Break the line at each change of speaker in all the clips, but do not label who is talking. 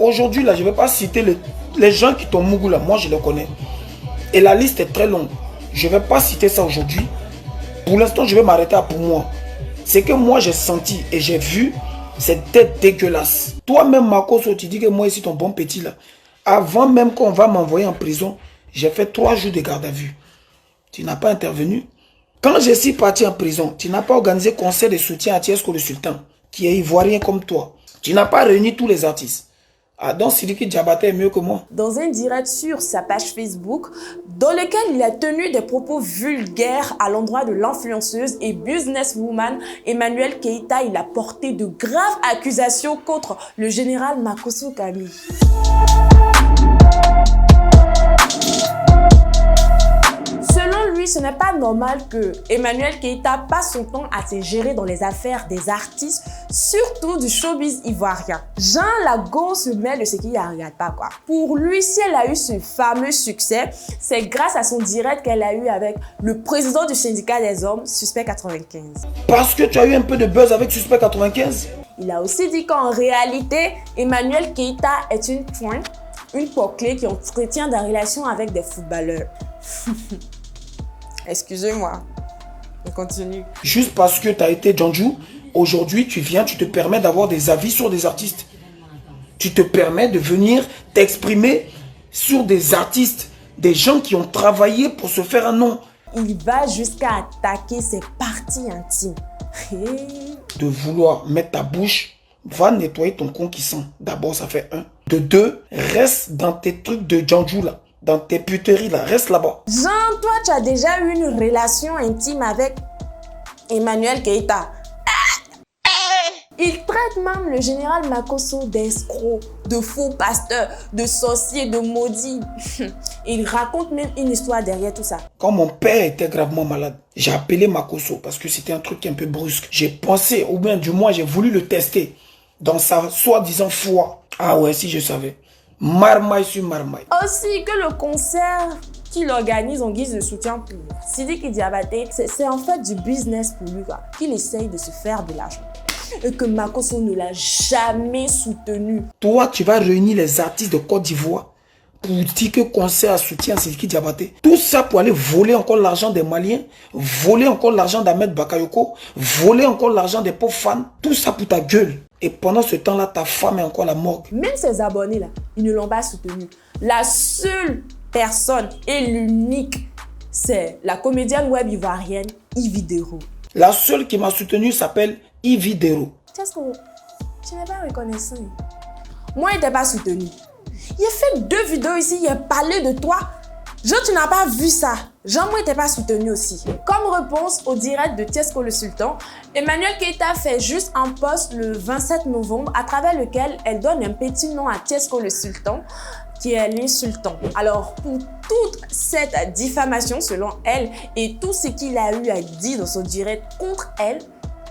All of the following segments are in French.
Aujourd'hui, là, je ne vais pas citer les gens qui t'ont mougou là. Moi, je les connais. Et la liste est très longue. Je ne vais pas citer ça aujourd'hui. Pour l'instant, je vais m'arrêter à pour moi. C'est que moi, j'ai senti et j'ai vu cette tête dégueulasse. Toi-même, Makosso, tu dis que moi, ici, ton bon petit là. Avant même qu'on va m'envoyer en prison, j'ai fait 3 jours de garde à vue. Tu n'as pas intervenu. Quand je suis parti en prison, tu n'as pas organisé conseil de soutien à Tiesco le Sultan, qui est ivoirien comme toi. Tu n'as pas réuni tous les artistes. Ah, donc Sidiki Diabaté est mieux que moi.
Dans un direct sur sa page Facebook, dans lequel il a tenu des propos vulgaires à l'endroit de l'influenceuse et businesswoman Emmanuel Keita, il a porté de graves accusations contre le général Makosso Kami. Selon lui, ce n'est pas normal que Emmanuel Keita passe son temps à se gérer dans les affaires des artistes, surtout du showbiz ivoirien. Jean Lago se mêle de ce qu'il ne regarde pas, quoi. Pour lui, si elle a eu ce fameux succès, c'est grâce à son direct qu'elle a eu avec le président du syndicat des hommes, Suspect 95.
Parce que tu as eu un peu de buzz avec Suspect 95?
Il a aussi dit qu'en réalité, Emmanuel Keita est une poids-clé qui entretient des relations avec des footballeurs. Excusez-moi, on continue.
Juste parce que tu as été Djanjou, aujourd'hui tu viens, tu te permets d'avoir des avis sur des artistes. Tu te permets de venir t'exprimer sur des artistes, des gens qui ont travaillé pour se faire un nom.
Il va jusqu'à attaquer ses parties intimes.
De vouloir mettre ta bouche, va nettoyer ton con qui sent. D'abord, ça fait 1. De 2, reste dans tes trucs de Djanjou là. Dans tes puteries là, reste là-bas.
Jean, toi, tu as déjà eu une relation intime avec Emmanuel Keita. Il traite même le général Makosso d'escroc, de faux pasteur, de sorcier, de maudit. Il raconte même une histoire derrière tout ça.
Quand mon père était gravement malade, j'ai appelé Makosso parce que c'était un truc un peu brusque. J'ai pensé, ou bien du moins j'ai voulu le tester dans sa soi-disant foi. Ah ouais, si je savais. Marmaille sur marmaille.
Aussi que le concert qu'il organise en guise de soutien pour Sidiki Diabaté, c'est en fait du business pour lui, qu'il essaye de se faire de l'argent. Et que Makosso ne l'a jamais soutenu.
Toi, tu vas réunir les artistes de Côte d'Ivoire pour dire que concert à soutien à Sidiki Diabaté. Tout ça pour aller voler encore l'argent des Maliens, voler encore l'argent d'Ahmed Bakayoko, voler encore l'argent des pauvres fans. Tout ça pour ta gueule. Et pendant ce temps-là, ta femme est encore à la morgue.
Même ses abonnés-là, ils ne l'ont pas soutenu. La seule personne et l'unique, c'est la comédienne web ivoirienne Ividero.
La seule qui m'a soutenu s'appelle Ividero.
Qu'est-ce que tu n'es pas reconnaissant? Moi, il ne t'a pas soutenu. Il a fait 2 vidéos ici, il a parlé de toi. Jean, tu n'as pas vu ça. Jean, moi, il t'a pas soutenu aussi. Comme réponse au direct de Tiesco le Sultan, Emmanuel Keita fait juste un post le 27 novembre à travers lequel elle donne un petit nom à Tiesco le Sultan, qui est l'insultant. Alors, pour toute cette diffamation selon elle et tout ce qu'il a eu à dire dans son direct contre elle,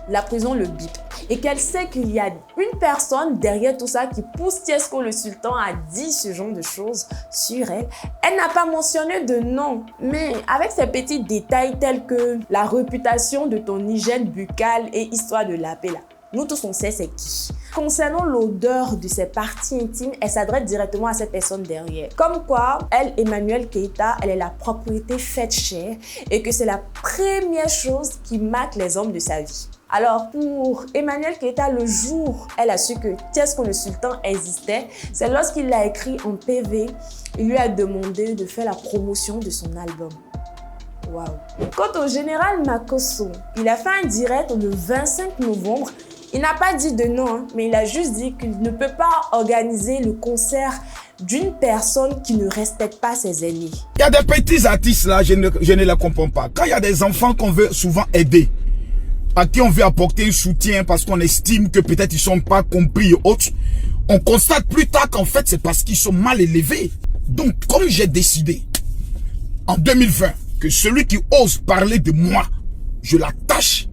la prison le bip. Et qu'elle sait qu'il y a une personne derrière tout ça qui pousse Tiesco le Sultan à dire ce genre de choses sur elle. Elle n'a pas mentionné de nom, mais avec ces petits détails tels que la réputation de ton hygiène buccale et histoire de la paix là. Nous tous on sait c'est qui. Concernant l'odeur de ses parties intimes, elle s'adresse directement à cette personne derrière. Comme quoi, elle, Emmanuel Keita, elle est la propriété faite chère et que c'est la première chose qui marque les hommes de sa vie. Alors pour Emmanuel Keita, le jour elle a su que Tiesco le Sultan existait, c'est lorsqu'il l'a écrit en PV, il lui a demandé de faire la promotion de son album. Waouh. Quant au général Makosso, il a fait un direct le 25 novembre. Il n'a pas dit de nom, hein, mais il a juste dit qu'il ne peut pas organiser le concert d'une personne qui ne respecte pas ses aînés.
Il y a des petits artistes là, je ne les comprends pas. Quand il y a des enfants qu'on veut souvent aider, à qui on veut apporter un soutien parce qu'on estime que peut-être ils ne sont pas compris et autres, on constate plus tard qu'en fait c'est parce qu'ils sont mal élevés. Donc comme j'ai décidé en 2020 que celui qui ose parler de moi, je l'attache.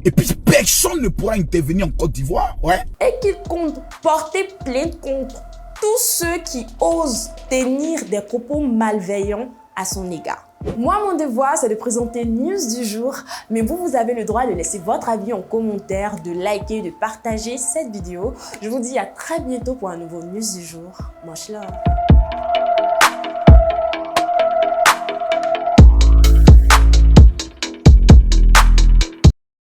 Et puis personne ne pourra intervenir en Côte d'Ivoire, ouais.
Et qu'il compte porter plainte contre tous ceux qui osent tenir des propos malveillants à son égard. Moi, mon devoir, c'est de présenter News du jour, mais vous avez le droit de laisser votre avis en commentaire, de liker, de partager cette vidéo. Je vous dis à très bientôt pour un nouveau News du jour. Much love.